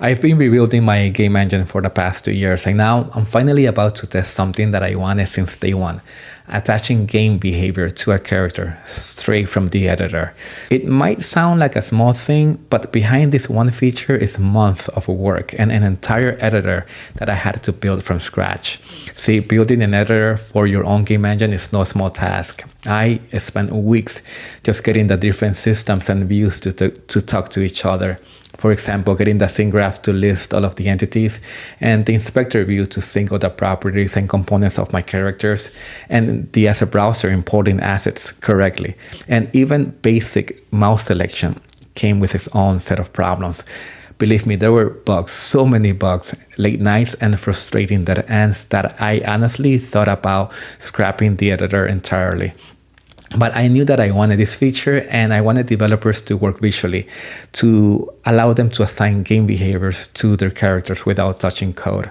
I've been rebuilding my game engine for the past 2 years, and now I'm finally about to test something that I wanted since day one: attaching game behavior to a character straight from the editor. It might sound like a small thing, but behind this one feature is months of work and an entire editor that I had to build from scratch. See, building an editor for your own game engine is no small task. I spent weeks just getting the different systems and views to talk to each other. For example, getting the scene graph to list all of the entities, and the inspector view to sync all the properties and components of my characters, and the asset browser importing assets correctly. And even basic mouse selection came with its own set of problems. Believe me, there were bugs, so many bugs, late nights and frustrating dead ends that I honestly thought about scrapping the editor entirely. But I knew that I wanted this feature, and I wanted developers to work visually, to allow them to assign game behaviors to their characters without touching code.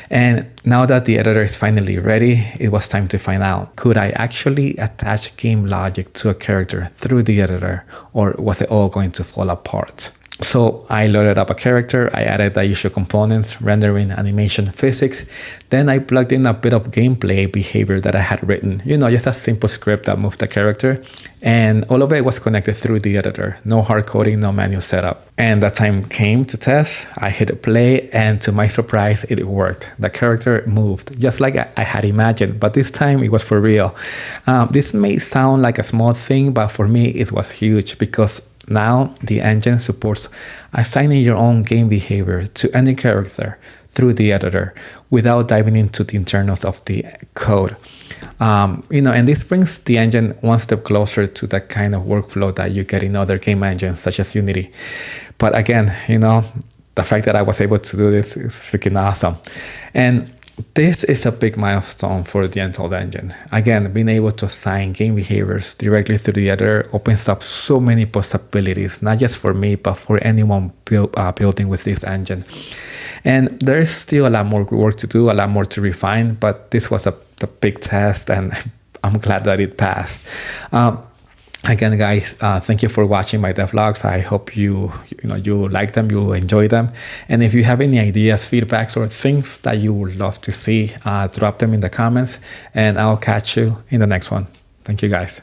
And now that the editor is finally ready, it was time to find out, could I actually attach game logic to a character through the editor, or was it all going to fall apart? So I loaded up a character, I added the usual components, rendering, animation, physics. Then I plugged in a bit of gameplay behavior that I had written, just a simple script that moved the character. And all of it was connected through the editor. No hard coding, no manual setup. And the time came to test. I hit play, and to my surprise, it worked. The character moved just like I had imagined, but this time it was for real. This may sound like a small thing, but for me it was huge, because now the engine supports assigning your own game behavior to any character through the editor without diving into the internals of the code. And this brings the engine one step closer to the kind of workflow that you get in other game engines such as Unity. But again, the fact that I was able to do this is freaking awesome. And this is a big milestone for the Untold engine. Again, being able to assign game behaviors directly through the editor opens up so many possibilities, not just for me, but for anyone building with this engine. And there's still a lot more work to do, a lot more to refine, but this was the big test, and I'm glad that it passed. Again, guys, thank you for watching my devlogs. I hope you like them, you enjoy them. And if you have any ideas, feedbacks, or things that you would love to see, drop them in the comments, and I'll catch you in the next one. Thank you, guys.